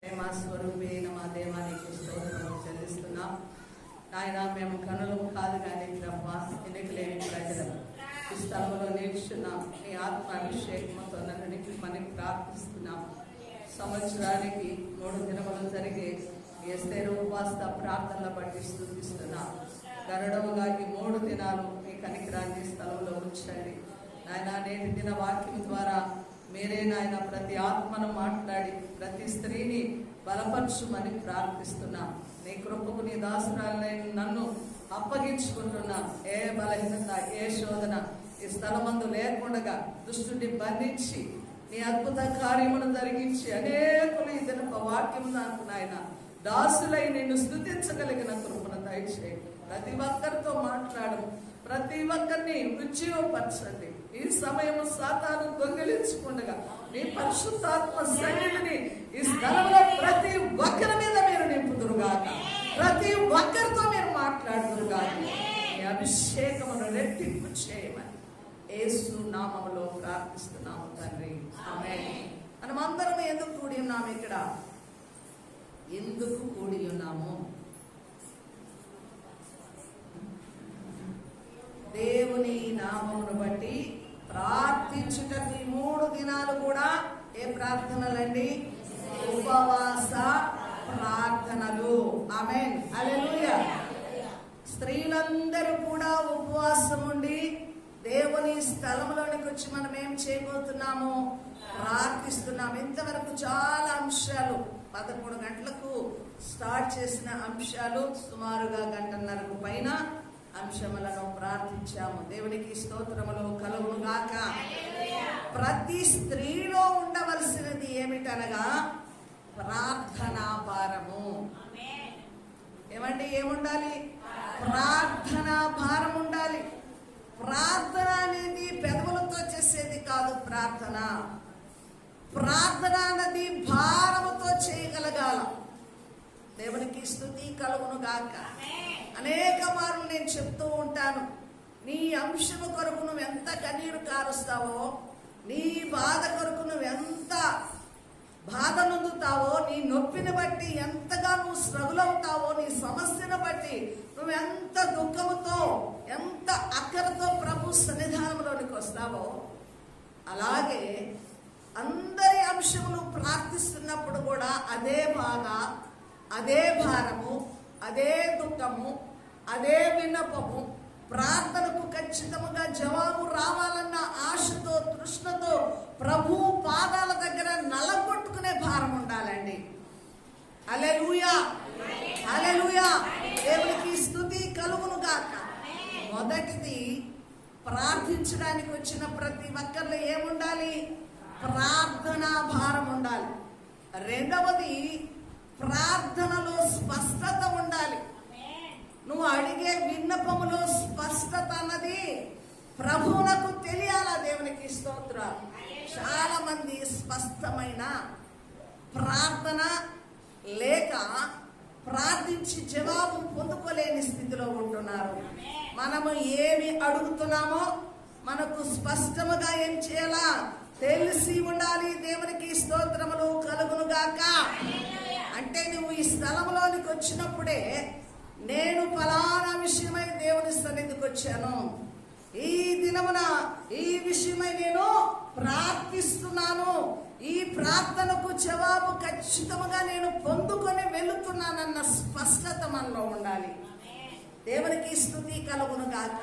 ప్రేమ స్వరూపైన మా దేవానికి స్తోత్రం చెల్లిస్తున్నాం. నాయన మేము కనులు కాదు కానీ ప్రభా ఎన్నికలేని ప్రజలు ఈ స్థలంలో నిలుచున్నాం. నీ ఆత్మ అభిషేకంతో నన్ను నింపమని ప్రార్థిస్తున్నాం. సంవత్సరానికి 3 దినములు జరిగే ఎస్తేరు ఉపవాస ప్రార్థనల బట్టి స్తుతిస్తున్నాం. గరుడవుగా ఈ 3 దినాలు మీ కనికరాన్ని స్థలంలో ఉంచండి నాయన. నేటి దిన వాక్యం ద్వారా మీరే నాయన ప్రతి ఆత్మను మాట్లాడి ప్రతి స్త్రీని బలపరచుమని ప్రార్థిస్తున్నాం. నీ కృపకు నీ దాసురాలైన నన్ను అప్పగించుకుంటున్నా. ఏ బలహీనత ఏ శోధన ఈ స్థలమందు లేకుండా దుష్టుని బంధించి నీ అద్భుత కార్యమును జరిగించి అనేకులు ఈ దిన వాక్యం నాకు నాయన దాసులై నిన్ను స్తుతించగలిగిన కృపను దయచేయి. ప్రతి ఒక్కరితో మాట్లాడు, ప్రతి ఒక్కరిని ఉజ్జీవపరచండి. ఈ సమయం సాతాను దొంగిలించకుండా నీ పరిశుద్ధాత్మ సన్నిధిని ఈ స్థలంలో ప్రతి ఒక్కరి మీద మీరు నింపుదురుగాక, ప్రతి ఒక్కరితో మీరు మాట్లాడుదురుగాక. నీ అభిషేకమును రెట్టింపు చేయమని యేసు నామములో ప్రార్థిస్తున్నాము తండ్రి, ఆమేన్. మనమందరం ఎందుకు కూడి ఉన్నాము? ఇక్కడ ఎందుకు కూడి ఉన్నాము? దేవుని నామమును బట్టి ప్రార్థించుటకు ఈ 3 దినాలు కూడా ఏ ప్రార్థనలండి? ఉపవాస ప్రార్థనలు. ఆమేన్, హల్లెలూయా. స్త్రీలందరూ కూడా ఉపవాసం ఉండి దేవుని స్థలంలోనికి వచ్చి మనం ఏం చేయబోతున్నాము? ప్రార్థిస్తున్నాము. ఇంతవరకు చాలా అంశాలు 11 గంటలకు స్టార్ట్ చేసిన అంశాలు సుమారుగా 1:30 పైన అంశములను ప్రార్థించాము. దేవునికి స్తోత్రములు కలుగును గాక. ప్రతి స్త్రీలో ఉండవలసినది ఏమిటనగా ప్రార్థనా భారము. ఏమండి, ఏముండాలి? ప్రార్థనా భారం ఉండాలి. ప్రార్థన అనేది పెదవులతో చేసేది కాదు. ప్రార్థన అన్నది భారముతో చేయగలగాల. దేవునికి స్తుతి కలుగును గాక. అనేక మార్లు నేను చెప్తూ ఉంటాను, నీ అంశము కొరకు నువ్వు ఎంత కన్నీరు కారుస్తావో, నీ బాధ కొరకు నువ్వు ఎంత బాధ నొందుతావో, నీ నొప్పిని బట్టి ఎంతగా నువ్వు స్ట్రగుల్ అవుతావో, నీ సమస్యను బట్టి నువ్వు ఎంత దుఃఖముతో ఎంత అక్కరతో ప్రభు సన్నిధానంలోనికి వస్తావో, అలాగే అందరి అంశములు ప్రార్థిస్తున్నప్పుడు కూడా అదే బాధ, అదే భారము, అదే దుఃఖము, అదే విన్నపము, ప్రార్థనకు ఖచ్చితంగా జవాబు రావాలన్న ఆశతో తృష్ణతో ప్రభు పాదాల దగ్గర నలగొట్టుకునే భారం ఉండాలండి. హల్లెలూయా, హల్లెలూయా. దేవునికి స్తుతి కలుగును గాక. మొదటిది, ప్రార్థించడానికి వచ్చిన ప్రతి ఒక్కరిలో ఏముండాలి? ప్రార్థనా భారం ఉండాలి. రెండవది, ప్రార్థనలో స్పష్టత ఉండాలి. నువ్వు అడిగే విన్నపములో స్పష్టత అన్నది ప్రభువునకు తెలియాలా? దేవునికి స్తోత్రాలు. చాలా మంది స్పష్టమైన ప్రార్థన లేక ప్రార్థించి జవాబు పొందుకోలేని స్థితిలో ఉంటున్నారు. మనము ఏమి అడుగుతున్నామో మనకు స్పష్టముగా ఏం చేయాలా? తెలిసి ఉండాలి. దేవునికి స్తోత్రములు కలుగును గాక. అంటే నువ్వు ఈ స్థలంలోనికి వచ్చినప్పుడే నేను ఫలానా విషయమై దేవుని సన్నిధికి వచ్చాను, ఈ దినమున ఈ విషయమై నేను ప్రార్థిస్తున్నాను, ఈ ప్రార్థనకు జవాబు ఖచ్చితంగా నేను పొందుకొని వెళుతున్నానన్న స్పష్టత మనలో ఉండాలి. దేవునికి స్తుతి కలుగును గాక.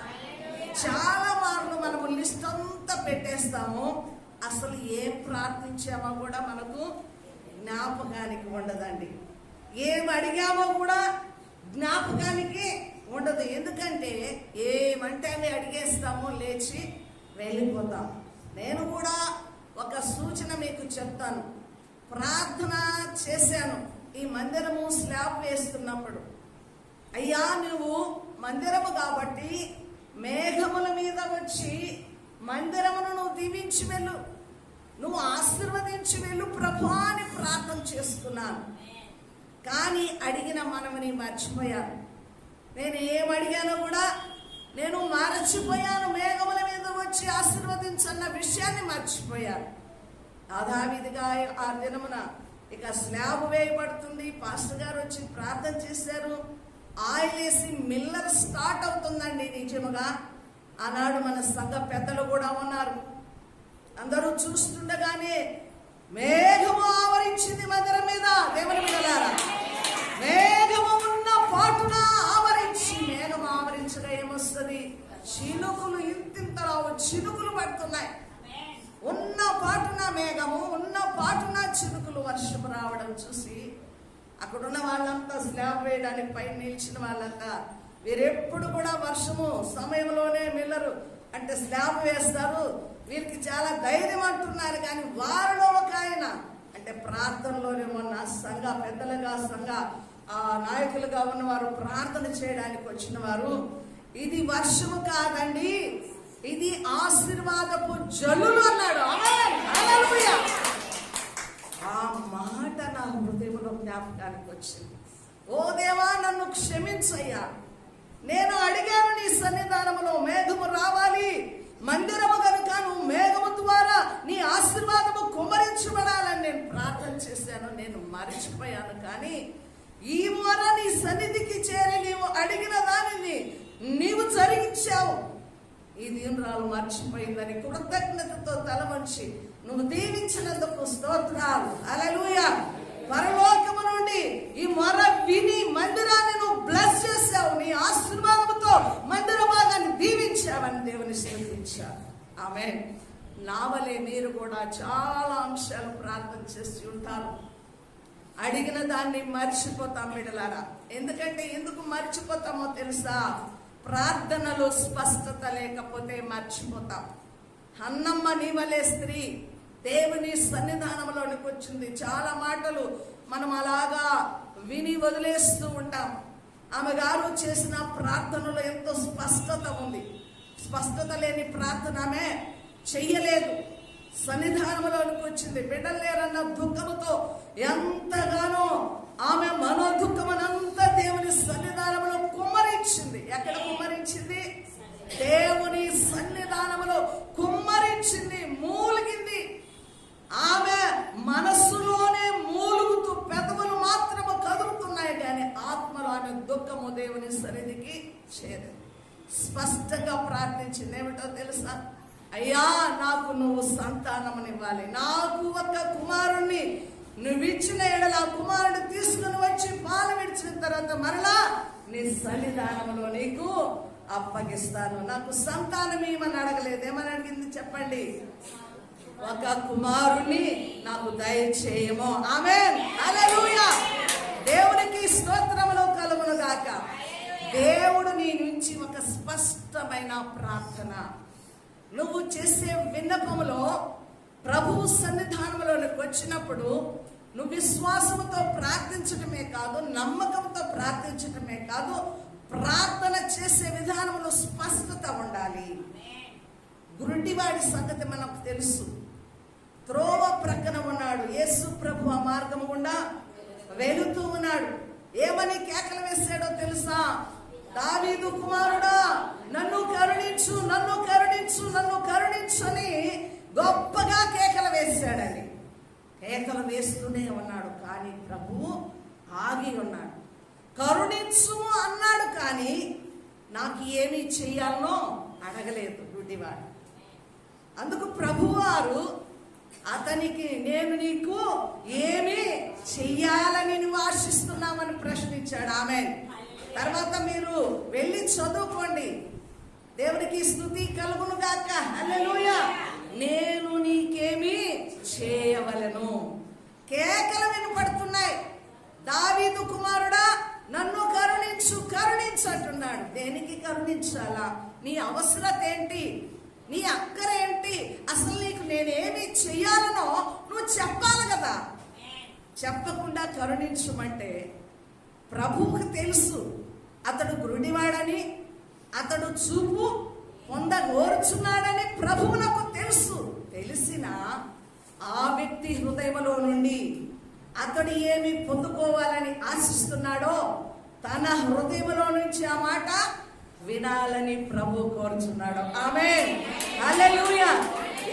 చాలా మార్లు మనము లిస్ట్ అంతా పెట్టేస్తాము, అసలు ఏం ప్రార్థించామో కూడా మనకు జ్ఞాపకానికి ఉండదండి. ఏం అడిగామో కూడా జ్ఞాపకానికి ఉండదు. ఎందుకంటే ఏమంటే అవి అడిగేస్తాము, లేచి వెళ్ళిపోతాం. నేను కూడా ఒక సూచన మీకు చెప్తాను. ప్రార్థన చేశాను ఈ మందిరము స్లాబ్ వేస్తున్నప్పుడు, అయ్యా నువ్వు మందిరము కాబట్టి మేఘముల మీద వచ్చి మందిరమును నువ్వు దీవించి వెళ్ళు, నువ్వు ఆశీర్వదించి వెళ్ళు ప్రభు అని ప్రార్థన చేసుకున్నాను. కానీ అడిగిన మనముని మర్చిపోయాను. నేను ఏం అడిగానో కూడా నేను మర్చిపోయాను. మేఘముల మీద వచ్చి ఆశీర్వదించన్న విషయాన్ని మర్చిపోయాను. యథావిధిగా ఆ దినమున ఇక స్లాబ్ వేయబడుతుంది. పాస్టర్ గారు వచ్చి ప్రార్థన చేశారు. ఆయిల్ వేసి మిల్లర్ స్టార్ట్ అవుతుందండి. నిజముగా ఆనాడు మన సంఘ పెద్దలు కూడా ఉన్నారు. అందరూ చూస్తుండగానే మేఘము ఆవరించింది మందిరం మీద. దేవుని బిడ్డలారా, మేఘము ఉన్న పాటున ఆవరించి, మేఘం ఆవరించగా ఏమొస్తుంది? చినుకులు, ఇంతింతరావు చినుకులు పడుతున్నాయి. ఉన్న పాటున మేఘము, ఉన్న పాటున చినుకులు, వర్షం రావడం చూసి అక్కడున్న వాళ్ళంతా స్లాబ్ వేయడానికి పైన నిలిచిన వాళ్ళంతా వీరెప్పుడు కూడా వర్షము సమయంలోనే మిల్లరు అంటే స్లాబ్ వేస్తారు, వీరికి చాలా ధైర్యం అంటున్నారు. కానీ వారిలో ఒక ఆయన అంటే ప్రార్థనలోనే ఉన్న సంఘ పెద్దలుగా, సంఘ నాయకులుగా ఉన్నవారు, ప్రార్థన చేయడానికి వచ్చిన వారు, ఇది వర్షము కాదండి, ఇది ఆశీర్వాదపు జల్లులు అన్నాడు. హల్లెలూయా! ఆ మాట నా హృదయంలో జ్ఞాపకానికి వచ్చింది. ఓ దేవా, నన్ను క్షమించయ్యా, నేను అడిగాను నీ సన్నిధానములో మేఘము రావాలి, మందిరము కనుక నువ్వు మేఘము ద్వారా నీ ఆశీర్వాదము కుమ్మరించబడాలని నేను ప్రార్థన చేశాను. నేను మరిచిపోయాను. కానీ ఈ మొర నీ సన్నిధికి చేరి నీవు అడిగిన దానిని నీవు జరిగించావు. ఈ దీనురాలు మర్చిపోయిందని కృతజ్ఞతతో తల వంచి నువ్వు దీవించినందుకు స్తోత్రాలు. హల్లెలూయా! పరలోకము నుండి ఈ మొర విని మందిరాన్ని నువ్వు బ్లెస్ చేశావు, నీ ఆశీర్వాదంతో మందిర భాగాన్ని దీవించావని దేవుని స్తుతించారు. ఆమేన్. నా వలే మీరు కూడా చాలా అంశాలు ప్రార్థన చేసి ఉంటారు. అడిగిన దాన్ని మర్చిపోతాం బిడ్డలారా. ఎందుకు మర్చిపోతామో తెలుసా? ప్రార్థనలో స్పష్టత లేకపోతే మర్చిపోతాం. హన్నమ్మ నీవలే స్త్రీ దేవుని సన్నిధానంలోనికి వచ్చింది. చాలా మాటలు మనం అలాగా విని వదిలేస్తూ ఉంటాం. ఆమె గారు చేసిన ప్రార్థనలో ఎంతో స్పష్టత ఉంది. స్పష్టత లేని ప్రార్థన ఆమె చెయ్యలేదు. సన్నిధానంలోనికి వచ్చింది. బిడ్డలు లేరన్న దుఃఖముతో ఎంతగానో ఆమె మనోదుఃఖమనంతా దేవుని సన్నిధానంలో కుమ్మరించింది. ఎక్కడ కుమ్మరించింది? దేవుని సన్నిధానంలో కుమ్మరించింది, మూలిగింది. ఆమె మనస్సులోనే మూలుగుతూ పెదవులు మాత్రము కదులుతున్నాయి, కానీ ఆత్మలో ఆమె దుఃఖము దేవుని సన్నిధికి చేరింది. స్పష్టంగా ప్రార్థించింది. ఏమిటో తెలుసా? అయ్యా, నాకు నువ్వు సంతానమునివ్వాలి, నాకు ఒక కుమారుణ్ణి నువ్వు ఇచ్చిన ఎడల ఆ కుమారుడు తీసుకుని వచ్చి పాలు విడిచిన తర్వాత మరలా నీ సన్నిధానంలో నీకు అప్పగిస్తాను. నాకు సంతానం ఏమని అడగలేదు. ఏమని అడిగింది చెప్పండి? ఒక కుమారుణ్ణి నాకు దయచేయము. ఆమేన్. హల్లెలూయా! దేవునికి స్తోత్రములు కలుగును గాక. దేవుడు నీ నుంచి ఒక స్పష్టమైన ప్రార్థన నువ్వు చేసే విన్నపములో ప్రభువు సన్నిధానంలోకి వచ్చినప్పుడు నువ్వు విశ్వాసంతో ప్రార్థించటమే కాదు, నమ్మకంతో ప్రార్థించటమే కాదు, ప్రార్థన చేసే విధానంలో స్పష్టత ఉండాలి. గురుడివాడి సంగతి మనకు తెలుసు. త్రోవ ప్రక్కన ఉన్నాడు. యేసు ప్రభు ఆ మార్గము గుండా వెళుతూ ఉన్నాడు. ఏమని కేకలు వేశాడో తెలుసా? దావీదు కుమారుడా, నన్ను కరుణించు, నన్ను కరుణించు, నన్ను కరుణించు అని గొప్పగా కేకలు వేశాడని. కేకలు వేస్తూనే ఉన్నాడు, కానీ ప్రభువు ఆగి ఉన్నాడు. కరుణించు అన్నాడు, కానీ నాకు ఏమి చెయ్యాలనో అడగలేదు గుడ్డివాడు. అందుకు ప్రభువారు అతనికి నేను నీకు ఏమి చెయ్యాలని నువ్వు ఆశిస్తున్నామని ప్రశ్నించాడు. ఆమేన్. తర్వాత మీరు వెళ్ళి చదువుకోండి. దేవునికి స్తుతి కలుగును గాక. హల్లెలూయా! నేను నీకేమి చేయవలెను. కేకలు వినపడుతున్నాయి. దావీదు కుమారుడా, నన్ను కరుణించు, కరుణించు అంటున్నాడు. దేనికి కరుణించాలా? నీ అవసరత ఏంటి? నీ అక్కర ఏంటి? అసలు నీకు నేనేమి చెయ్యాలనో నువ్వు చెప్పాలి కదా. చెప్పకుండా కరుణించమంటే ప్రభువుకు తెలుసు అతడు గురుడివాడని, అతడు చూపు పొందగోరుచున్నాడని ప్రభువునకు తెలుసు. తెలిసిన ఆ వ్యక్తి హృదయంలో నుండి అతడు ఏమి పొందుకోవాలని ఆశిస్తున్నాడో తన హృదయంలో నుంచి ఆ మాట వినాలని ప్రభు కోరుచున్నాడు. ఆమేన్. హల్లెలూయా!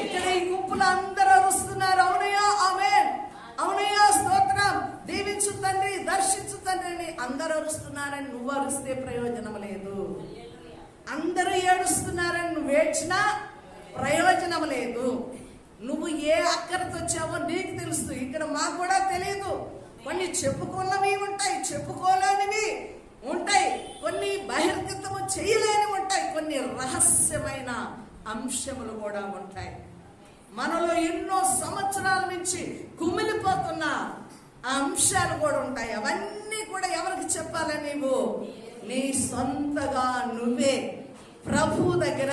ఇక్కడ ఈ గుంపులు అందరూ వస్తున్నారు. అవునయ్యా, ఆమేన్, అవునయ్యా, స్తోత్రం. దీవించు తండ్రి, దర్శించు తండ్రి అని అందరూ అరుస్తున్నారని నువ్వు అరుస్తే ప్రయోజనం లేదు. అందరూ ఏడుస్తున్నారని నువ్వు ఏడ్చినా ప్రయోజనం లేదు. నువ్వు ఏ అక్కరతో వచ్చావో నీకు తెలుసు. ఇక్కడ మాకు కూడా తెలియదు. కొన్ని చెప్పుకున్నవి ఉంటాయి, చెప్పుకోలేనివి ఉంటాయి, కొన్ని బహిర్గతము చేయలేనివి ఉంటాయి, కొన్ని రహస్యమైన అంశములు కూడా ఉంటాయి. మనలో ఎన్నో సంవత్సరాల నుంచి కుమిలిపోతున్న ఆ అంశాలు కూడా ఉంటాయి. అవన్నీ కూడా ఎవరికి చెప్పాలి? నీవు నీ సొంతగా నువ్వే ప్రభు దగ్గర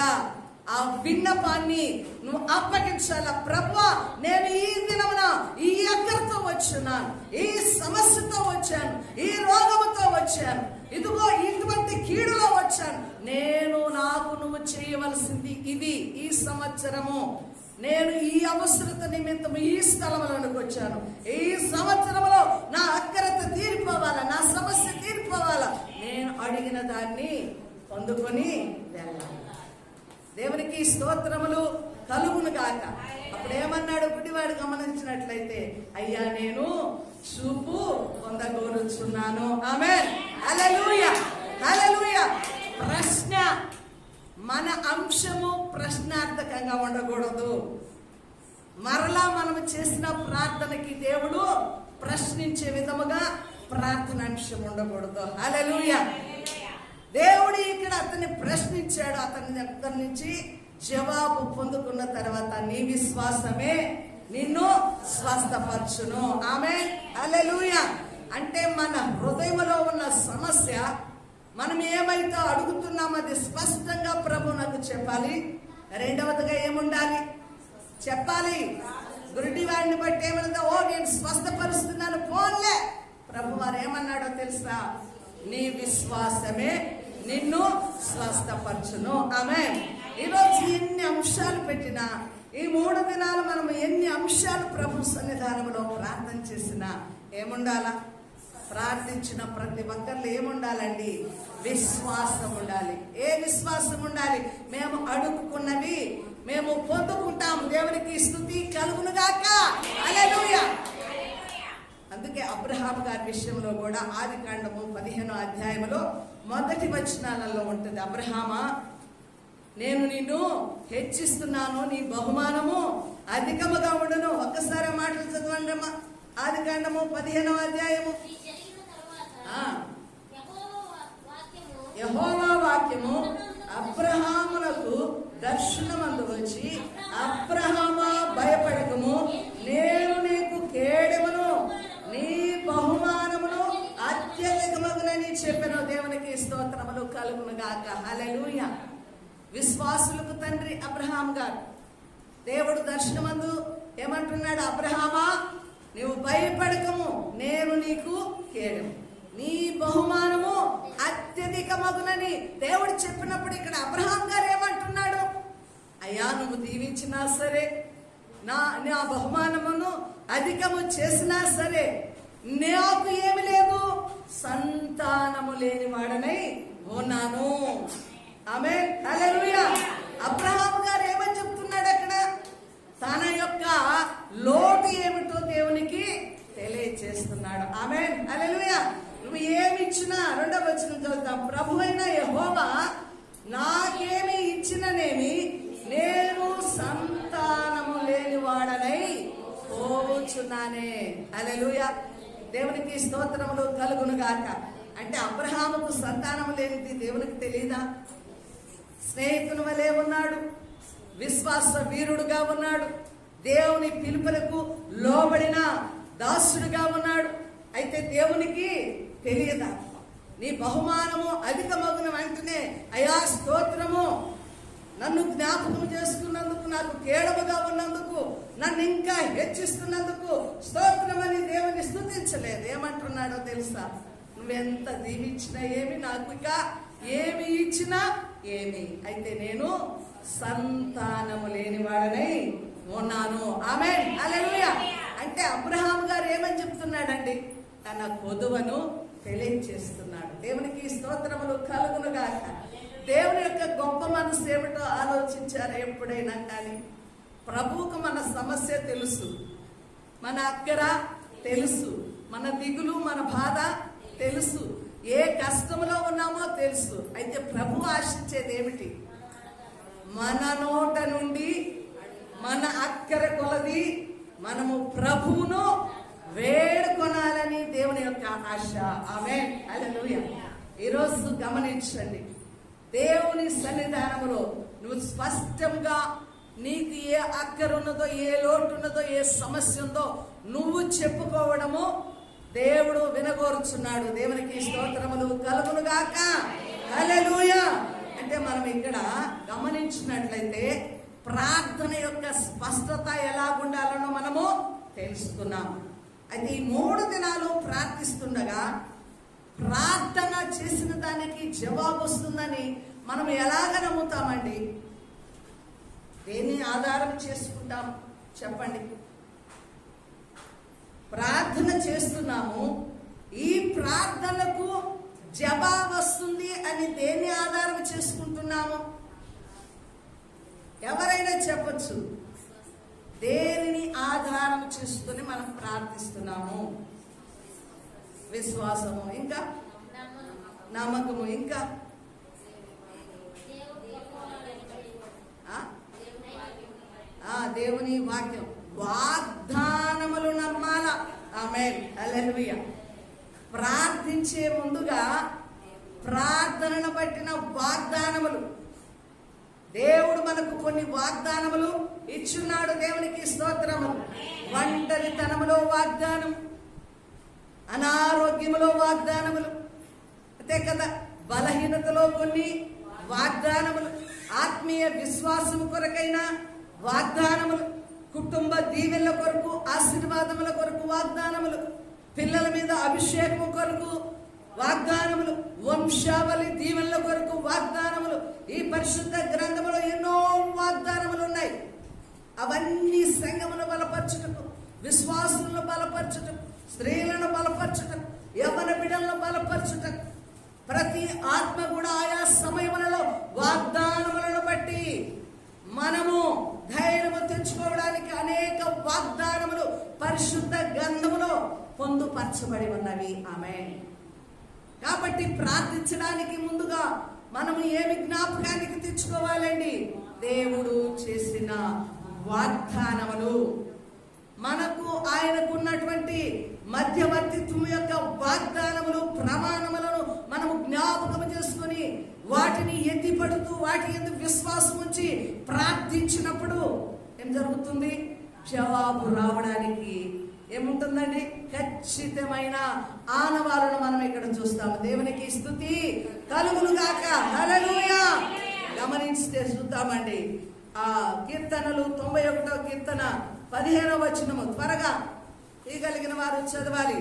ఆ విన్నపాన్ని నువ్వు అప్పగించాల. ప్రభువా, నేను ఈ దినమున ఈ అక్కరతో వచ్చున్నాను, ఈ సమస్యతో వచ్చాను, ఈ రోగముతో వచ్చాను, ఇదిగో ఇటువంటి కీడులో వచ్చాను. నాకు నువ్వు చేయవలసింది ఇది. ఈ సంవత్సరము నేను ఈ అవసరత నిమిత్తం ఈ స్థలంలోనికి వచ్చాను. ఈ సంవత్సరంలో నా అక్కరత తీరిపోవాలా, నా సమస్య తీరిపోవాలా, నేను అడిగిన దాన్ని పొందుకొని వెళ్ళాలి. దేవునికి స్తోత్రములు కలుగును గాక. అప్పుడు ఏమన్నాడు? గుడివాడు గమనించినట్లయితే, అయ్యా నేను చూపు పొందగోరుచున్నాను. ఆమేన్, హల్లెలూయా, హల్లెలూయా. ప్రశ్న, మన అంశము ప్రశ్నార్థకంగా ఉండకూడదు. మరలా మనము చేసిన ప్రార్థనకి దేవుడు ప్రశ్నించే విధముగా ప్రార్థన అంశం ఉండకూడదు. హల్లెలూయా. దేవుడు ఇక్కడ అతన్ని ప్రశ్నించాడు. అతని నుంచి జవాబు పొందుకున్న తర్వాత నీ విశ్వాసమే నిన్ను స్వస్థపరచును. ఆమేన్, హల్లెలూయా. అంటే మన హృదయంలో ఉన్న సమస్య, మనం ఏమైతే అడుగుతున్నామో అది స్పష్టంగా ప్రభువునకు చెప్పాలి. రెండవదిగా ఏముండాలి? చెప్పాలి. గురుడి వాడిని బట్టి ఏమన్నా, ఓ నేను స్వస్థపరుస్తున్నాను పోన్లే. ప్రభు వారు ఏమన్నాడో తెలుసా? నీ విశ్వాసమే నిన్ను స్వస్థపరచును. ఆమేన్. ఈరోజు ఎన్ని అంశాలు పెట్టినా, ఈ 3 దినాలు మనం ఎన్ని అంశాలు ప్రభు సన్నిధానంలో ప్రార్థన చేసినా ఏముండాలా? ప్రార్థించిన ప్రతి ఒక్కరిలో ఏముండాలండి? విశ్వాసం ఉండాలి. ఏ విశ్వాసం ఉండాలి? మేము అడుగుకున్నవి మేము పొందుకుంటాము. దేవునికి స్తుతి కలుగునుగాక. హల్లెలూయా. అందుకే అబ్రహాము గారి విషయంలో కూడా ఆదికాండము 15వ అధ్యాయంలో మొదటి వచనాలలో ఉంటుంది, అబ్రహామా, నేను నిన్ను హెచ్చిస్తున్నాను, నీ బహుమానము అధికముగా ఉండును. ఒక్కసారి మాటలు చదవండి అమ్మా. ఆదికాండము 15వ అధ్యాయము. యెహోవా వాక్యము అబ్రహామునకు దర్శనమందు వచ్చి, అబ్రహామా భయపడకము, నేను నీకు కేడెమును, నీ బహుమానమును అత్యధికమగునని చెప్పెను. దేవునికి స్తోత్రములు కలుగును గాక. హల్లెలూయా. విశ్వాసులకు తండ్రి అబ్రహాం గారు. దేవుడు దర్శనమందు ఏమంటున్నాడు? అబ్రహామా, నీవు భయపడకము, నేను నీకు కేడెము, నీ బహుమానము అత్యధికమగునని దేవుడు చెప్పినప్పుడు ఇక్కడ అబ్రహాం గారు ఏమంటున్నాడు? అయ్యా, నువ్వు దీవించినా సరే, నా బహుమానమును అధికము చేసినా సరే, నాకు ఏమి లేదు, సంతానము లేని వాడనై ఉన్నాను. ఆమేన్, హల్లెలూయా. అబ్రహాం గారు ఏమని చెప్తున్నాడు అక్కడ? తన యొక్క లోటు ఏమిటో దేవునికి తెలియజేస్తున్నాడు. ఆమేన్, హల్లెలూయా. నువ్వు ఏమి ఇచ్చినా, 2వ వచనం చదువుతాం, ప్రభు అయిన యెహోవా నాకేమి ఇచ్చిననేమి, నేను సంతానము లేని వాడనై పోవచ్చున్నానే. హల్లెలూయా. దేవునికి స్తోత్రములు కలుగును గాక. అంటే అబ్రహాముకు సంతానము లేనిది దేవునికి తెలియదా? స్నేహితుని వలె ఉన్నాడు, విశ్వాస వీరుడుగా ఉన్నాడు, దేవుని పిలుపులకు లోబడిన దాసుడుగా ఉన్నాడు. అయితే దేవునికి తెలియదా? నీ బహుమానము అధికమగున వెంటనే, అయా స్తోత్రము, నన్ను జ్ఞాపకం చేసుకున్నందుకు, నాకు కేడముగా ఉన్నందుకు, నన్ను ఇంకా హెచ్చిస్తున్నందుకు స్తోత్రమని దేవుని స్తుతించలేదు. ఏమంటున్నాడో తెలుసా? నువ్వెంత దీవించినా ఏమి, నాకు ఇక ఏమి ఇచ్చినా ఏమి, అయితే నేను సంతానము లేని వాడనై ఉన్నాను. ఆమేన్, హల్లెలూయా. అంటే అబ్రహాం గారు ఏమని చెప్తున్నాడండి? తన కొదువను తెలియజేస్తున్నాడు. దేవునికి స్తోత్రములు కలుగును గాక. దేవుని యొక్క గొప్ప మనసు ఏమిటో ఆలోచించారు ఎప్పుడైనా కానీ? ప్రభువుకు మన సమస్య తెలుసు, మన అక్కర తెలుసు, మన దిగులు, మన బాధ తెలుసు, ఏ కష్టంలో ఉన్నామో తెలుసు. అయితే ప్రభు ఆశించేది ఏమిటి? మన నోట నుండి మన అక్కర కొలది మనము ప్రభువును వేడుకొనాలని దేవుని యొక్క ఆశ. ఆమేన్, హల్లెలూయా. ఈరోజు గమనించండి, దేవుని సన్నిధానంలో నువ్వు స్పష్టంగా నీకు ఏ అక్కర ఉన్నదో, ఏ లోటు ఉన్నదో, ఏ సమస్య ఉందో నువ్వు చెప్పుకోవడము దేవుడు వినగోరుచున్నాడు. దేవునికి స్తోత్రములు కలుగునుగాక. హల్లెలూయా. అంటే మనం ఇక్కడ గమనించినట్లయితే ప్రార్థన యొక్క స్పష్టత ఎలాగుండాలనో మనము తెలుసుకున్నాం. అయితే ఈ 3 దినాలు ప్రార్థిస్తుండగా ప్రార్థన చేసిన దానికి జవాబు వస్తుందని మనం ఎలాగ నమ్ముతామండి? దేన్ని ఆధారం చేసుకుంటాం చెప్పండి? ప్రార్థన చేస్తున్నాము, ఈ ప్రార్థనకు జవాబు వస్తుంది అని దేన్ని ఆధారం చేసుకుంటున్నాము? ఎవరైనా చెప్పచ్చు, దేనిని ఆధారం చేసుకుని మనం ప్రార్థిస్తున్నాము? విశ్వాసము, ఇంకా నమ్మకము, ఇంకా దేవుని వాక్యం, వాగ్దానములు నమ్మాల. ఆమేన్, హల్లెలూయా. ప్రార్థించే ముందుగా ప్రార్థనను బట్టిన వాగ్దానములు, దేవుడు మనకు కొన్ని వాగ్దానములు ఇచ్చున్నాడు. దేవునికి స్తోత్రము. ఒంటరితనములో వాగ్దానం, అనారోగ్యములో వాగ్దానములు, అంతే కదా, బలహీనతలో కొన్ని వాగ్దానములు, ఆత్మీయ విశ్వాసము కొరకైన వాగ్దానములు, కుటుంబ దీవెనల కొరకు, ఆశీర్వాదముల కొరకు వాగ్దానములు, పిల్లల మీద అభిషేకము కొరకు వాగ్దానములు, వంశావళి దీవెనల కొరకు వాగ్దానములు. ఈ పరిశుద్ధ గ్రంథములో ఎన్నో వాగ్దానములు ఉన్నాయి. అవన్నీ సంఘమును బలపరచుటకు, విశ్వాసులను బలపరచుటకు, స్త్రీలను బలపరచుటకు, యవ్వన బిడ్డలను బలపరచుటకు, ప్రతి ఆత్మ కూడా ఆయా సమయములలో వాగ్దానములను బట్టి మనము ధైర్యము తెచ్చుకోవడానికి అనేక వాగ్దానములు పరిశుద్ధ గ్రంథములో పొందుపరచబడి ఉన్నవి. ఆమేన్. కాబట్టి ప్రార్థించడానికి ముందుగా మనము ఏమి జ్ఞాపకానికి తెచ్చుకోవాలండి? దేవుడు చేసిన వాగ్దానములు, మనకు ఆయనకున్నటువంటి మధ్యవర్తిత్వం యొక్క వాగ్దానములు, ప్రమాణములను మనము జ్ఞాపకం చేసుకుని వాటిని ఎత్తిపడుతూ వాటి యందు విశ్వాసం ఉంచి ప్రార్థించినప్పుడు ఏం జరుగుతుంది? జవాబు రావడానికి ఏముంటుందండి? ఖచ్చితమైన ఆనవాలను మనం ఇక్కడ చూస్తాము. దేవునికి స్తుతి కలుగునుగాక. హల్లెలూయా. గమనించితే చూద్దామండి. ఆ కీర్తనలు 91వ కీర్తన 15వ వచనము త్వరగా తీయగలిగిన వారు చదవాలి.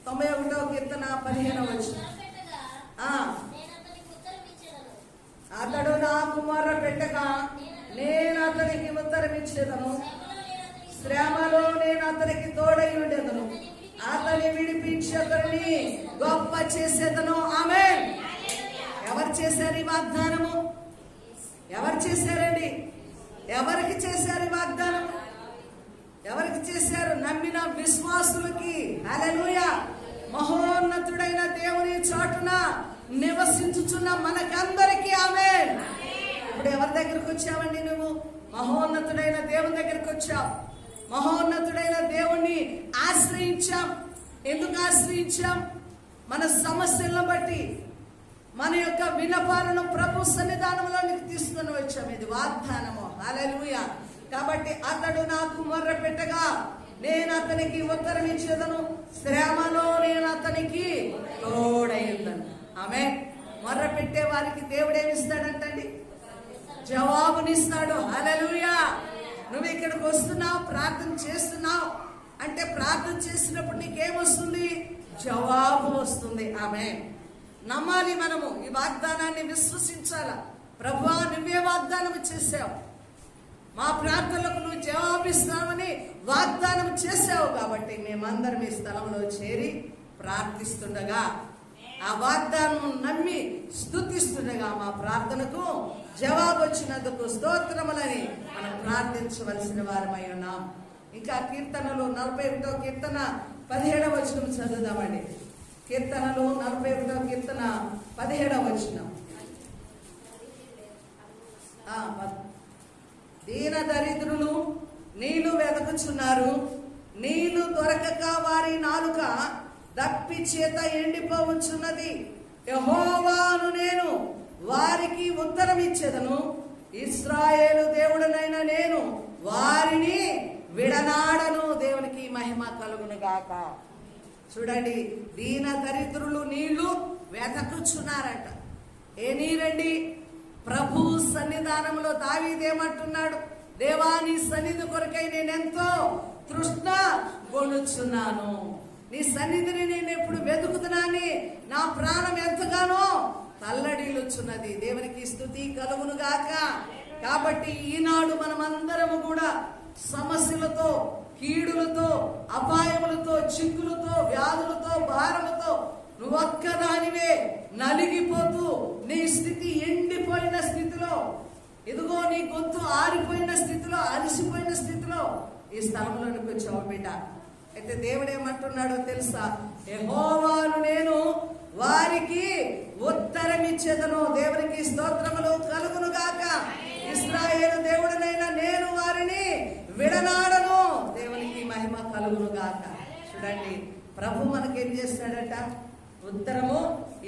91వ కీర్తన 15వ వచనం. అతడు నాకు మొర్ర పెట్టగా నేను అతనికి ఉత్తరం ఇచ్చేదను, శ్రమలో నేను అతనికి తోడై ఉండేదను, అతని విడిపించి అతన్ని గొప్ప చేసేదను. ఆమేన్. ఎవరు చేశారు ఈ వాగ్దానము? ఎవరు చేశారండి? ఎవరికి చేశారు ఈ వాగ్దానం? ఎవరికి చేశారు? నమ్మిన విశ్వాసులకి. హల్లెలూయా. మహోన్నతుడైన దేవుని చాటున నివసించుచున్న మనకందరికీ. ఆమేన్. ఇప్పుడు ఎవరి దగ్గరకు వచ్చావండి? నువ్వు మహోన్నతుడైన దేవుని దగ్గరకు వచ్చావు. మహోన్నతుడైన దేవుణ్ణి ఆశ్రయించాం. ఎందుకు ఆశ్రయించాం? మన సమస్యలను బట్టి, మన యొక్క విన్నపాలను ప్రభు సన్నిధానంలోనికి తీసుకుని వచ్చాం. ఇది వాగ్దానము. హల్లెలూయా. కాబట్టి అతడు నాకు మొర్ర పెట్టగా నేను అతనికి ఉత్తరం ఇచ్చేదను, శ్రమలో నేను అతనికి తోడైందను. ఆమేన్. మొర్ర పెట్టే వారికి దేవుడు ఏమిస్తాడంటండి? జవాబునిస్తాడు. హల్లెలూయా. నువ్వు ఇక్కడికి వస్తున్నావు, ప్రార్థన చేస్తున్నావు అంటే ప్రార్థన చేసినప్పుడు నీకేమొస్తుంది? జవాబు వస్తుంది. ఆమేన్. నమ్మాలి. మనము ఈ వాగ్దానాన్ని విశ్వసించాలా. ప్రభువా, నువ్వే వాగ్దానం చేశావు, మా ప్రార్థనలకు నువ్వు జవాబిస్తావని వాగ్దానం చేశావు. కాబట్టి మేమందరం ఈ స్థలంలో చేరి ప్రార్థిస్తుండగా, ఆ వాగ్దానం నమ్మి స్తుతిస్తుండగా మా ప్రార్థనకు జవాబు వచ్చినందుకు స్తోత్రములని మనం ప్రార్థించవలసిన వారమై ఉన్నాం. ఇంకా కీర్తనలు 41వ కీర్తన 17వ వచనం చదువుదామండి. కీర్తనలు 41వ కీర్తన 17వ వచనం. దీన దరిద్రులు నీళ్లు వెదకుచున్నారు, నీళ్లు దొరకక వారి నాలుక దప్పి చేత ఎండిపోవచ్చున్నది. యెహోవాను నేను వారికి ఉత్తరం ఇచ్చేదను, ఇశ్రాయేలు దేవుడనైన నేను వారిని విడనాడను. దేవునికి మహిమ కలుగును గాక. చూడండి, దీన దరిద్రులు నీళ్లు వెతకుచున్నారట. ఏ నీరండి? ప్రభు సన్నిధానంలో దావీదేమంటున్నాడు, దేవా నీ సన్నిధి కొరకై నేనెంతో తృష్ణ గొనుచున్నాను, నీ సన్నిధిని నేను ఎప్పుడు వెతుకుతున్నాని నా ప్రాణం ఎంతగానో తల్లడిల్లుచున్నది. దేవునికి స్తుతి కలుగును గాక. కాబట్టి ఈనాడు మనమందరము కూడా సమస్యలతో, కీడులతో, అపాయములతో, చిక్కులతో, వ్యాధులతో, భారముతో నువ్వు ఒక్కదానివే నలిగిపోతూ నీ స్థితి ఎండిపోయిన స్థితిలో, ఇదిగో నీ గొంతు ఆరిపోయిన స్థితిలో, అలసిపోయిన స్థితిలో ఈ స్థలంలోనికి వచ్చావు బిడ్డ. అయితే దేవుడు ఏమంటున్నాడో తెలుసా? యెహోవాను నేను వారికి ఉత్తరం ఇచ్చేదను. దేవునికి స్తోత్రములు కలుగును గాక. ఇశ్రాయేలు దేవుడనైనా నేను వారిని విడనాడను. దేవునికి మహిమ కలుగును గాక. చూడండి, ప్రభు మనకేం చేస్తాడట? ఉత్తరము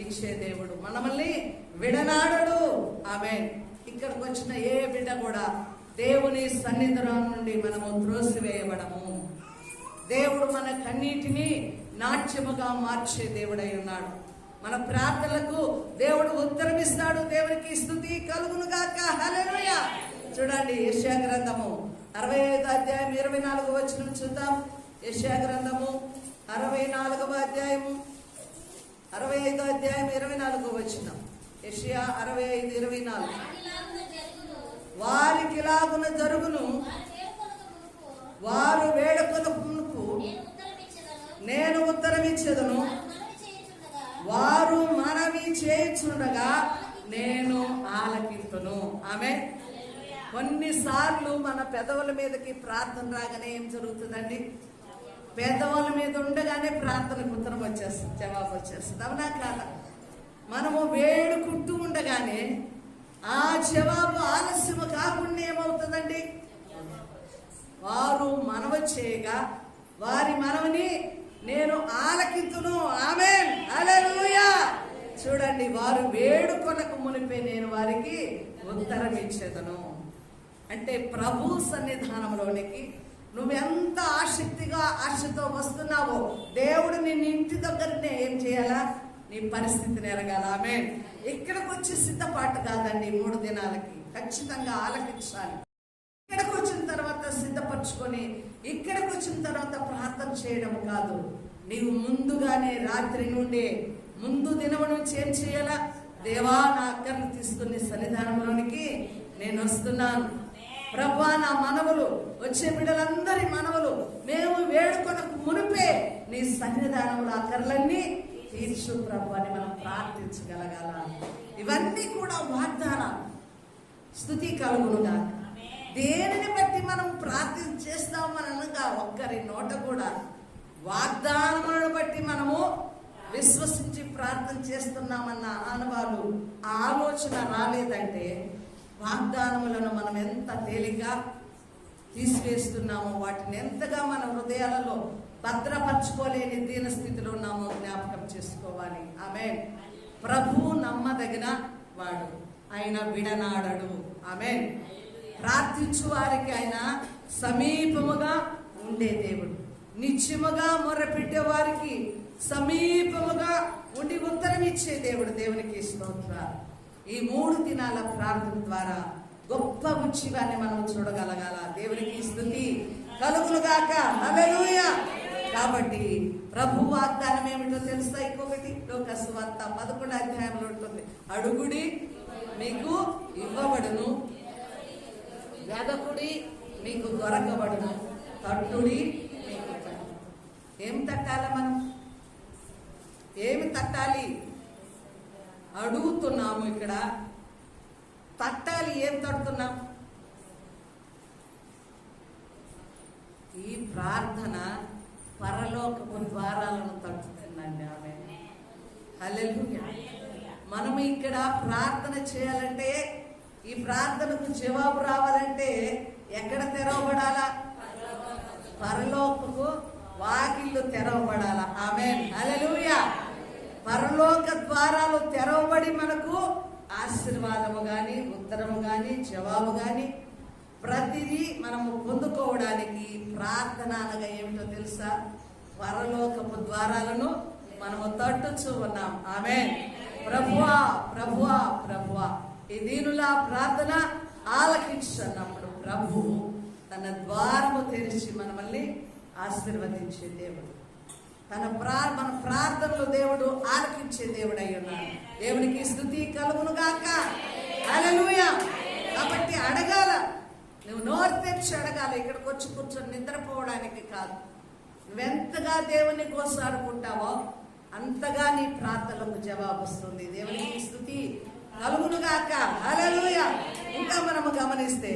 ఇచ్చే దేవుడు, మనల్ని విడనాడడు. ఆమేన్. ఇక్కడికి వచ్చిన ఏ బిడ్డ కూడా దేవుని సన్నిధిలో నుండి మనము త్రోసివేయబడము. దేవుడు మన కన్నీటిని నాట్యముగా మార్చే దేవుడై ఉన్నాడు. మన ప్రార్థనలకు దేవుడు ఉత్తరం ఇస్తాడు. దేవునికి స్తుతి కలుగును గాక. హల్లెలూయా. చూడండి, యెషయా గ్రంథము 65వ అధ్యాయం 24వ వచనం చూద్దాం. యెషయా గ్రంథము 64వ అధ్యాయము 65వ అధ్యాయం 24వ వచనం. యెషయా 65:24. వారికి ఇలాగున జరుగును, వారు వేడుకొనుకు నేను ఉత్తరం ఇచ్చేదను, వారు మనవి చేయుచుండగా నేను ఆలకింతును. ఆమె కొన్నిసార్లు మన పెదవుల మీదకి ప్రార్థన రాగానే ఏం జరుగుతుందండి? పెదవుల మీద ఉండగానే ప్రార్థనకు ఉత్తరం వచ్చేస్తుంది, జవాబు వచ్చేస్తుంది. అవునా కాదా? మనము వేడుకుంటూ ఉండగానే ఆ జవాబు ఆలస్యము కాకుండా ఏమవుతుందండి? వారు మనవ చేయగా వారి మనవని నేను ఆలకింతును. ఆమేన్. హల్లెలూయా. చూడండి, వారు వేడుకొనకు మునిపే నేను వారికి ఉత్తరం ఇచ్చేదను. అంటే ప్రభు సన్నిధానంలోనికి నువ్వెంత ఆశతో వస్తున్నావో దేవుడు నిన్ను ఇంటి దగ్గరనే ఏం చేయాలా? నీ పరిస్థితిని ఎరగాల. ఆమేన్. ఇక్కడికి వచ్చి సిద్ధపాటు కాదండి. 3 దినాలకి ఖచ్చితంగా ఆలకించాలి. ఇక్కడికి వచ్చిన తర్వాత సిద్ధపరచుకొని ఇక్కడికి వచ్చిన తర్వాత ప్రార్థన చేయడం కాదు. నీవు ముందుగానే రాత్రి నుండే ముందు దినము నుంచి ఏం చేయాలా? దేవా నా అక్కర్ని తీసుకుని సన్నిధానంలోనికి నేను వస్తున్నాను. ప్రభా నా మనవులు, వచ్చే బిడ్డలందరి మనవులు మేము వేడుకొనకు మునిపే నీ సన్నిధానంలో అక్కర్లన్నీ తీర్చు ప్రభు అని మనం ప్రార్థించగలగాల. ఇవన్నీ కూడా వాగ్దానాలు. స్తుతి కలుగునుగా. దేనిని బట్టి మనం ప్రార్థన చేస్తామని అనగా ఒక్కరి నోట కూడా వాగ్దానములను బట్టి మనము విశ్వసించి ప్రార్థన చేస్తున్నామన్న ఆనవాలు ఆలోచన రాలేదంటే వాగ్దానములను మనం ఎంత తేలిగ్గా తీసివేస్తున్నామో, వాటిని ఎంతగా మన హృదయాలలో భద్రపరచుకోలేని దీన స్థితిలో ఉన్నామో జ్ఞాపకం చేసుకోవాలి. ఆమేన్. ప్రభు నమ్మదగిన వాడు, ఆయన విడనాడడు. ఆమేన్. ప్రార్థించు వారికి ఆయన సమీపముగా ఉండే దేవుడు. నిత్యముగా మొర్రపెట్టే వారికి సమీపముగా ఉండి ఉత్తరం ఇచ్చే దేవుడు. దేవునికి స్తోత్రాలు. ఈ 3 దినాల ప్రార్థన ద్వారా గొప్ప ఉచివాన్ని మనం చూడగలగాల. దేవునికి స్తుతి కలుగులుగాక. హల్లెలూయా. కాబట్టి ప్రభు వాగ్దానం ఏమిటో తెలుసా? ఇంకొకటి లోకాసు వార్త 11వ అధ్యాయంలో ఉంటుంది. అడుగుడి మీకు ఇవ్వబడును, వెదకుడి మీకు దొరకబడును, తట్టుడి మీకు. ఏం తట్టాలి? మనం ఏమి తట్టాలి? అడుగుతున్నాము. ఇక్కడ తట్టాలి. ఏం తడుతున్నాం? ఈ ప్రార్థన పరలోకపు ద్వారాలను తట్టుతుందండి ఆమె. హల్లెలూయా. మనం ఇక్కడ ప్రార్థన చేయాలంటే, ఈ ప్రార్థనకు జవాబు రావాలంటే ఎక్కడ తెరవబడాలా? పరలోకపు వాకిళ్ళు తెరవబడాలా. ఆమేన్. హల్లెలూయా. పరలోక ద్వారాలు తెరవబడి మనకు ఆశీర్వాదము గాని, ఉత్తరము గాని, జవాబు గాని ప్రతిదీ మనము పొందుకోవడానికి ప్రార్థన అనగా ఏమిటో తెలుసా? పరలోకపు ద్వారాలను మనము తట్టుచూ ఉన్నాం. ఆమేన్. ప్రభువా ప్రభువా ప్రభువా, ఈ దీనుల ప్రార్థన ఆలకించున్నప్పుడు ప్రభు తన ద్వారము తెరిచి మనల్ని ఆశీర్వదించే దేవుడు. మన ప్రార్థనలు దేవుడు ఆలకించే దేవుడు అయి ఉన్నాడు. దేవునికి స్తుతి కలుగును గాక. హల్లెలూయా. కాబట్టి అడగాల, నువ్వు నోరు తెరిచి అడగాల. ఇక్కడికి వచ్చి కూర్చొని నిద్రపోవడానికి కాదు. నువ్వెంతగా దేవుని కోసం అనుకుంటావో అంతగా నీ ప్రార్థనలకు జవాబు వస్తుంది. దేవునికి స్తుతి కలుగును గాక. హల్లెలూయా. ఇంకా మనము గమనిస్తే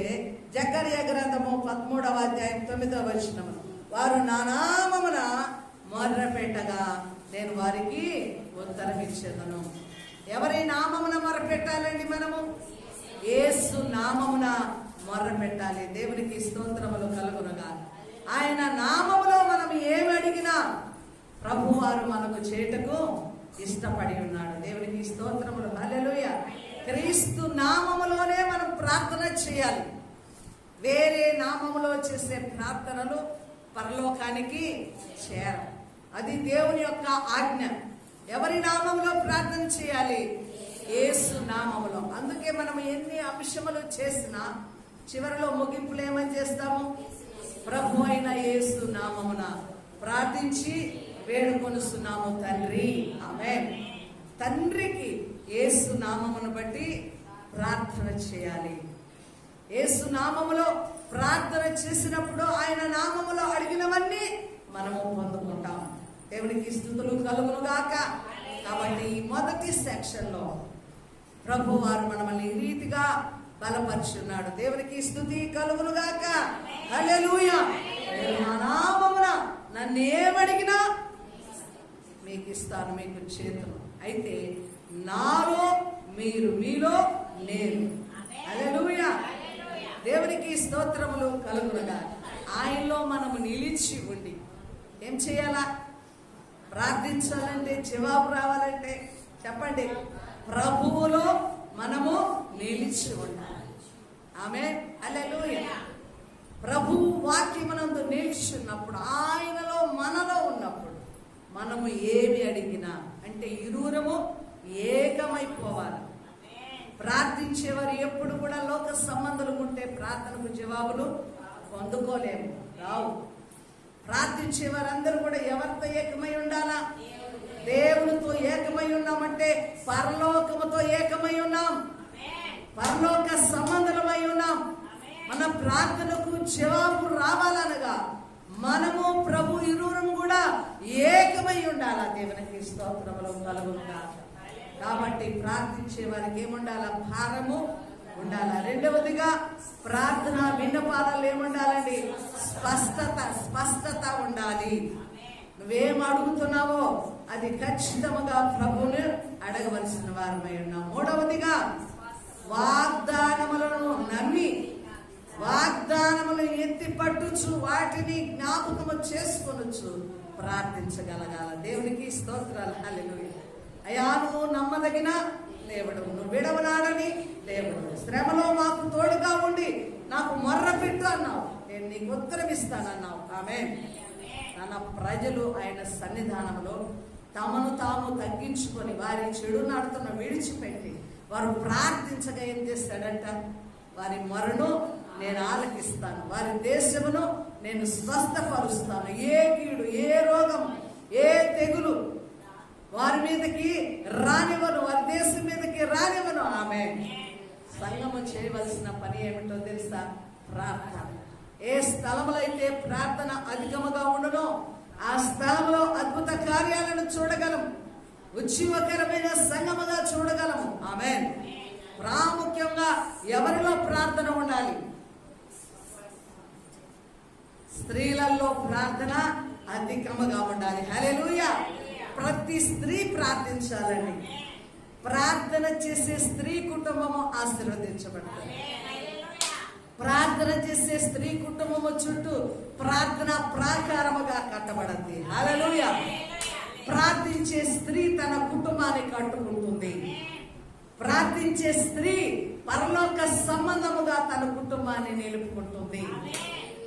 జకర్యా గ్రంథము 13వ అధ్యాయం 9వ వచనము, వారు నా నామమున మొర్రపెట్టగా నేను వారికి ఉత్తరం ఇచ్చేదను. ఎవరి నామమున మొర్రపెట్టాలండి? మనము యేసు నామమున మొర్రపెట్టాలి. దేవునికి స్తోత్రములు కలుగునుగా. ఆయన నామములో మనం ఏమి అడిగినా ప్రభువారు మనకు చేటకు ఇష్టపడి ఉన్నాడు. దేవునికి స్తోత్రములు. హల్లెలూయా. క్రీస్తు నామములోనే మనం ప్రార్థన చేయాలి. వేరే నామములో చేసే ప్రార్థనలు పరలోకానికి చేరవు. అది దేవుని యొక్క ఆజ్ఞ. ఎవరి నామములో ప్రార్థన చేయాలి? యేసు నామములో. అందుకే మనం ఎన్ని అంశములు చేసినా చివరిలో ముగింపులు ఏమని చేస్తాము? ప్రభు అయిన యేసు నామమున ప్రార్థించి వేడుకొనుస్తున్నాము తండ్రి. ఆమేన్. తండ్రికి యేసు నామమును బట్టి ప్రార్థన చేయాలి. యేసు నామములో ప్రార్థన చేసినప్పుడు ఆయన నామములో అడిగినవన్నీ మనము పొందుకుంటాం. దేవునికి స్తుతులు కలుగును గాక. కాబట్టి ఈ మొదటి సెక్షన్ లో ప్రభు వారు మనల్ని ఈ రీతిగా బలపరుచున్నాడు. దేవునికి స్తుతి కలుగును గాక. హల్లెలూయా. నా నామమున నన్ను ఏమడిగినా మీకు ఇస్తాను, మీకు చేతులు. అయితే నాలో మీరు, మీలో నేను. హల్లెలూయా. దేవునికి స్తోత్రములు కలుగునుగా. ఆయనలో మనము నిలిచి ఉండి ఏం చేయాలా? ప్రార్థించాలంటే, జవాబు రావాలంటే చెప్పండి, ప్రభువులో మనము నిలిచి ఉండాలి. ఆమేన్. హల్లెలూయా. ప్రభువు వాక్యమునందు నిలిచినప్పుడు, ఆయనలో మనలో ఉన్నప్పుడు మనము ఏమి అడిగినా అంటే ఇరువురము ఏకమైపోవాలి. ప్రార్థించేవారు ఎప్పుడు కూడా లోక సంబంధాలు ఉంటే ప్రార్థనకు జవాబులు పొందుకోలేము, రావు. ప్రార్థించేవారందరూ కూడా ఎవరితో ఏకమై ఉండాలా? దేవునితో ఏకమై ఉన్నామంటే పరలోకముతో ఏకమై ఉన్నాం, పరలోక సంబంధమై ఉన్నాం. మన ప్రార్థనకు జవాబు రావాలనగా మనము ప్రభు ఇరువురం కూడా ఏకమై ఉండాలా. దేవునికి స్తోత్రములు కలుగునుగా. కాబట్టి ప్రార్థించే వారికి ఏముండాలా? భారము ఉండాలా. రెండవదిగా ప్రార్థన విన్నపాలలో ఏముండాలండి? స్పష్టత ఉండాలి. నువ్వేం అడుగుతున్నావో అది ఖచ్చితంగా ప్రభువుని అడగవలసిన వారమై ఉన్నాం. మూడవదిగా వాగ్దానములను నమ్మి వాగ్దానములు ఎత్తి పట్టుచు వాటిని జ్ఞాపకము చేసుకొనొచ్చు ప్రార్థించగలగాల. దేవునికి స్తోత్రాలు. హల్లెలూయా. అయ్యా, నువ్వు నమ్మదగిన దేవుడు, నువ్వు విడవనాడని దేవుడు, శ్రమలో మాకు తోడుగా ఉండి నాకు మొర్ర పెట్టు అన్నావు, నేను నీకు ఉత్తరం ఇస్తానన్నావు. ఆమేన్. తన ప్రజలు ఆయన సన్నిధానంలో తమను తాము తగ్గించుకొని వారి చెడు నడతను విడిచిపెట్టి వారు ప్రార్థించగా ఏం చేస్తాడంట? వారి మొరను నేను ఆలకిస్తాను, వారి దేశమును నేను స్వస్థపరుస్తాను. ఏ కీడు, ఏ రోగం, ఏ తెగులు వారి మీదకి రానివ్వను, వారి దేశం మీదకి రానివ్వను. ఆమె సంఘము చేయవలసిన పని ఏమిటో తెలుసా? ప్రార్థన. ఏ స్థలములో అయితే ప్రార్థన అధికముగా ఉండనో ఆ స్థలంలో అద్భుత కార్యాలను చూడగలం, ఉజ్జీవకరమైన సంఘముగా చూడగలము. ఆమేన్. ప్రాముఖ్యంగా ఎవరిలో ప్రార్థన ఉండాలి? స్త్రీలలో ప్రార్థన అధికముగా ఉండాలి. హల్లెలూయా. ప్రతి స్త్రీ ప్రార్థించాలండి. ప్రార్థన చేసే స్త్రీ కుటుంబము ఆశీర్వదించబడుతుంది. ప్రార్థన చేసే స్త్రీ కుటుంబము చుట్టూ ప్రార్థన ప్రాకారముగా కట్టబడింది. హల్లెలూయా. ప్రార్థించే స్త్రీ తన కుటుంబాన్ని కట్టుకుంటుంది. ప్రార్థించే స్త్రీ పరలోక సంబంధముగా తన కుటుంబాన్ని నిలుపుకుంటుంది.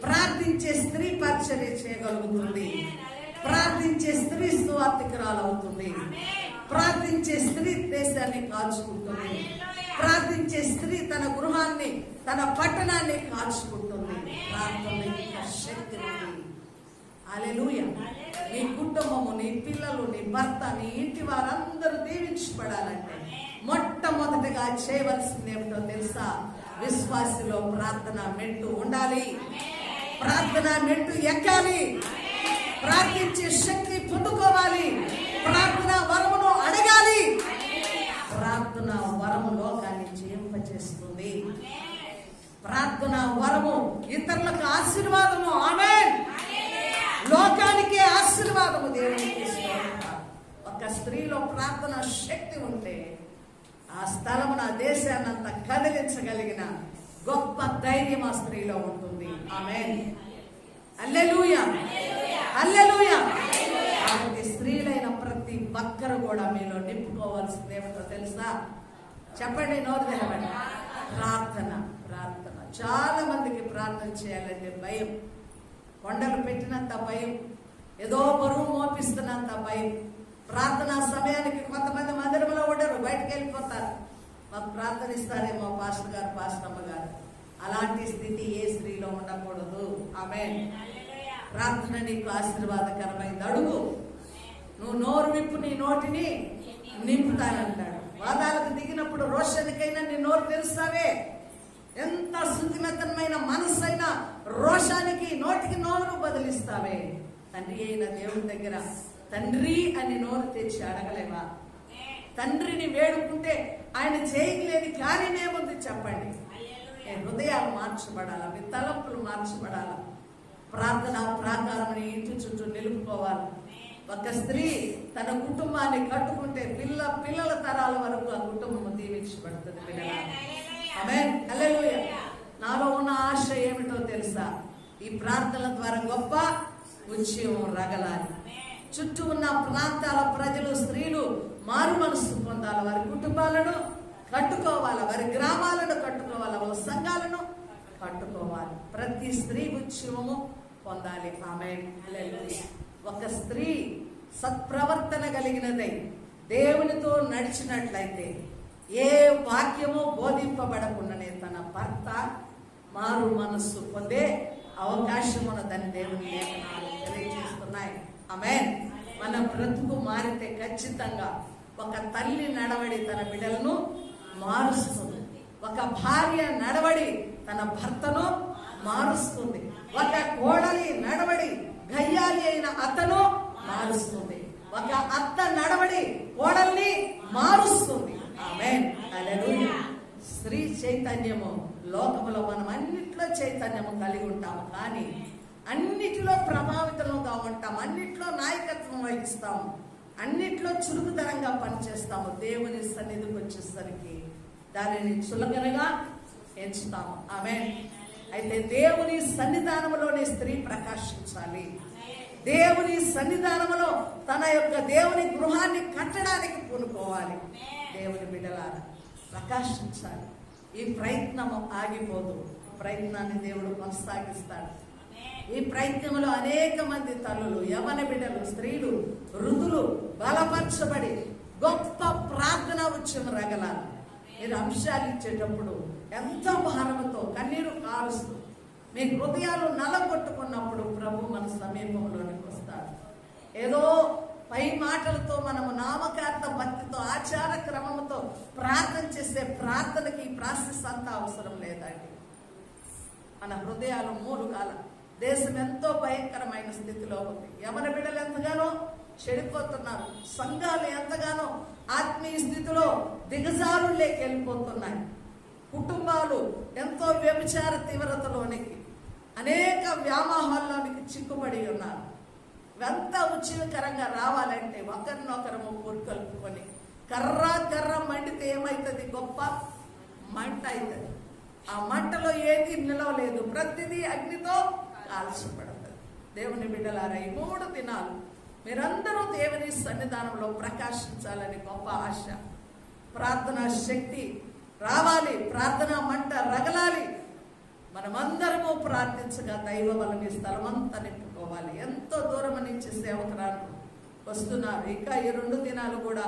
ప్రార్థించే స్త్రీ పరిచర్య చేయగలుగుతుంది. ప్రార్థించే స్త్రీ సువార్థికురాలు అవుతుంది. ప్రార్థించే స్త్రీ దేశాన్ని కాల్చుకుంటుంది. ప్రార్థించే స్త్రీ తన గృహాన్ని, తన పట్టణాన్ని కాల్చుకుంటుంది. ప్రార్థనకి శక్తి ఉంది. హల్లెలూయా. నీ కుటుంబము, నీ పిల్లలు, నీ భర్త, నీ ఇంటి వారందరూ దీవించబడాలంటే మొట్టమొదటిగా చేయవలసింది ఏమిటో తెలుసా? విశ్వాసిలో ప్రార్థన మెట్టు ఉండాలి. ప్రార్థన మెట్టు ఎక్కాలి. ప్రార్థించే శక్తి పొందుకోవాలి. ప్రార్థన వరమును అడగాలి. ప్రార్థన వరము లోకాన్ని జయింపచేస్తుంది. ప్రార్థన వరము ఇతరులకు ఆశీర్వాదము. ఆమేన్. లోకానికే ఆశీర్వాదము, దేవునికి ఒక స్త్రీలో ప్రార్థన శక్తి ఉంటే ఆ స్థలమున దేశాన్నంతా కదిలించగలిగిన గొప్ప ధైర్యం ఆ స్త్రీలో ఉంటుంది. ఆమేన్. హల్లెలూయా. హల్లెలూయా. కాబట్టి స్త్రీలైన ప్రతి ఒక్కరు కూడా మీలో నింపుకోవాల్సింది ఏమిటో తెలుసా? చెప్పండి, నోరు తెరవండి. ప్రార్థన. ప్రార్థన. చాలా మందికి ప్రార్థన చేయాలంటే భయం. కొండలు పెట్టినంత భయం, ఏదో బరువు మోపిస్తున్నంత భయం. ప్రార్థనా సమయానికి కొంతమంది మందిరంలో ఉండరు, బయటకు వెళ్ళిపోతారు. మాకు ప్రార్థన ఇస్తారేమో పాస్టర్ గారు, పాస్టమ్మ గారు. అలాంటి స్థితి ఏ స్త్రీలో ఉండకూడదు. ఆమేన్. ప్రార్థన నీకు ఆశీర్వాదకరమైంది. అడుగు. నువ్వు నోరు విప్పు, నీ నోటిని నింపుతానంటాడు. వాదాలకు దిగినప్పుడు రోషానికైనా నీ నోరు తెరుస్తావే. ఎంత శుద్ధిమెత్తనమైన మనస్సైనా రోషానికి, నోటికి నోరు బదిలిస్తావే. తండ్రి అయిన దేవుని దగ్గర తండ్రి అని నోరు తెచ్చి అడగలేవా? తండ్రిని వేడుకుంటే ఆయన చేయలేని కార్యమేముంది చెప్పండి? హృదయాలు మార్చబడాలా, మీ తలంపులు మార్చబడాలా. ప్రార్థన ప్రాకారం ఇంటి చుట్టూ నిలుపుకోవాలి. ఒక స్త్రీ తన కుటుంబాన్ని కట్టుకుంటే పిల్లల తరాల వరకు ఆ కుటుంబం దీవించబడుతుంది. పిల్లలు. ఆమేన్. హల్లెలూయా. నాలో ఉన్న ఆశ ఏమిటో తెలుసా? ఈ ప్రార్థనల ద్వారా గొప్ప ఉద్యమం రగలాలి. చుట్టూ ఉన్న ప్రాంతాల ప్రజలు, స్త్రీలు మారు మనసు పొందాలి. వారి కుటుంబాలను కట్టుకోవాలి, వారి గ్రామాలను కట్టుకోవాలి, వాళ్ళ సంఘాలను కట్టుకోవాలి. ప్రతి స్త్రీ ఉద్యమము పొందాలి. ఆమేన్. హల్లెలూయా. ఒక స్త్రీ సత్ప్రవర్తన కలిగినదై దేవునితో నడిచినట్లయితే ఏ వాక్యమో బోధింపబడకుండానే తన భర్త మారు మనస్సు పొందే అవకాశం ఉన్నదని దేవుని లేఖనాలు తెలియజేస్తున్నాయి. ఆమేన్. మన బ్రతుకు మారితే ఖచ్చితంగా ఒక తల్లి నడవడి తన బిడ్డలను మారుస్తుంది. ఒక భార్య నడవడి తన భర్తను మారుస్తుంది. ఒక కోడలి నడవడి గయ్యాలి అయిన అత్తను మారుస్తుంది. ఒక అత్త నడవడి కోడల్ని మారుస్తుంది. ఆమేన్. హల్లెలూయా. స్త్రీ చైతన్యము లోకములో మనం అన్నిట్లో చైతన్యము కలిగి ఉంటాము, కానీ అన్నిటిలో ప్రభావితంగా ఉంటాం, అన్నిట్లో నాయకత్వం వహిస్తాము, అన్నిట్లో చురుకుదనంగా పనిచేస్తాము. దేవుని సన్నిధికి వచ్చేసరికి దానిని చులకనగా ఎంచుతాము. ఆమేన్. అయితే దేవుని సన్నిధానంలోని స్త్రీ ప్రకాశించాలి. దేవుని సన్నిధానంలో తన యొక్క దేవుని గృహాన్ని కట్టడానికి పూనుకోవాలి. దేవుని బిడ్డలారా ప్రకాశించాలి. ఈ ప్రయత్నము ఆగిపోదు. ప్రయత్నాన్ని దేవుడు కొనసాగిస్తాడు. ఈ ప్రయత్నంలో అనేక మంది తల్లులు, యవన బిడ్డలు, స్త్రీలు, వృద్ధులు బలపరచబడి గొప్ప ప్రార్థన ఉద్యమం రగలాలి. మీరు అంశాలు ఇచ్చేటప్పుడు ఎంతో భారంతో కన్నీరు కారుస్తూ మీ హృదయాలు నలగొట్టుకున్నప్పుడు ప్రభు మన సమీపంలోనికి వస్తాడు. ఏదో పై మాటలతో మనము నామకార్థ భక్తితో ఆచార క్రమంతో ప్రార్థన చేసే ప్రార్థనకి ప్రాసెస్ అంతా అవసరం లేదండి. మన హృదయాలు మూలుగాల. దేశం ఎంతో భయంకరమైన స్థితిలో ఉంది. యవన బిడ్డలు ఎంతగానో చెడిపోతున్నారు. సంఘాలు ఎంతగానో ఆత్మీయ స్థితిలో దిగజారులేకి వెళ్ళిపోతున్నాయి. కుటుంబాలు ఎంతో వ్యభిచార తీవ్రతలోనికి, అనేక వ్యామోహాల్లోనికి చిక్కుబడి ఉన్నారు. ఇవంతా ఉచితకరంగా రావాలంటే ఒకరినొకరము పురుకొల్పుకొని కర్ర మండితే ఏమవుతుంది? గొప్ప మంట అవుతుంది. ఆ మంటలో ఏది నిలవలేదు, ప్రతిదీ అగ్నితో కాల్చబడుతుంది. దేవుని బిడ్డలారా, ఈ 3 దినాలు మీరందరూ దేవుని సన్నిధానంలో ప్రకాశించాలని గొప్ప ఆశ. ప్రార్థనా శక్తి రావాలి, ప్రార్థనా మంట రగలాలి. మనమందరము ప్రార్థించగా దైవ బలం ఈ స్థలమంతా నింపుకోవాలి. ఎంతో దూరం నుంచి సేవకురాలు వస్తున్నారు. ఇంకా ఈ 2 దినాలు కూడా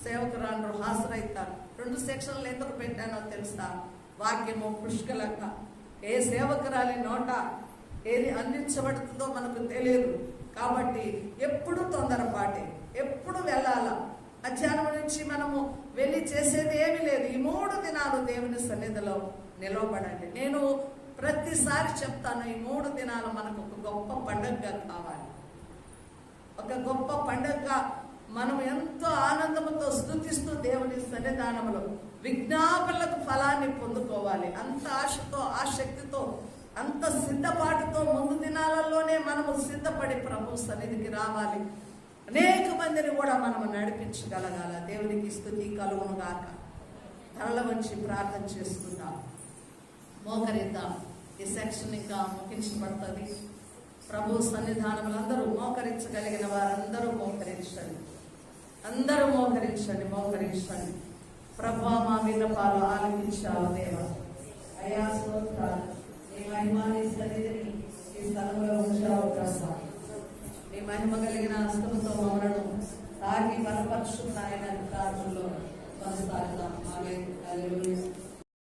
సేవకురాలు హాజరవుతారు. 2 సెక్షన్లు ఎందుకు పెట్టానో తెలుసా? వాక్యము పుష్కలంగా ఏ సేవకురాలి నోట ఏది అందించబడుతుందో మనకు తెలియదు. కాబట్టి ఎప్పుడు తొందరపాటే, ఎప్పుడు వెళ్ళాలా. మధ్యాహ్నం నుంచి మనము వెళ్ళి చేసేది ఏమీ లేదు. ఈ 3 దినాలు దేవుని సన్నిధిలో నిలవబడండి. నేను ప్రతిసారి చెప్తాను, ఈ 3 దినాలు మనకు ఒక గొప్ప పండుగగా కావాలి. ఒక గొప్ప పండుగగా మనం ఎంతో ఆనందంతో స్తుతిస్తూ దేవుని సన్నిధానంలో విజ్ఞాపనలకు ఫలాన్ని పొందుకోవాలి. అంత ఆశతో, ఆసక్తితో, అంత సిద్ధపాటుతో ముందు దినాలలోనే మనము సిద్ధపడి ప్రభు సన్నిధికి రావాలి. అనేక మందిని కూడా మనము నడిపించగలగాల. దేవునికి స్తుతి కలుగును గాక. తరల వంచి ప్రార్థన చేసుకుందాం, మోకరిద్దాం. ఈ సెక్షన్ ఇంకా ముగించబడుతుంది. ప్రభు సన్నిధానంలో అందరూ మోకరించగలిగిన వారందరూ మోకరించండి. అందరూ మోకరించండి, మోకరించండి. ప్రభు మా విన్నపాలు ఆలకించావు దేవా. అయా స్తోత్రాలు.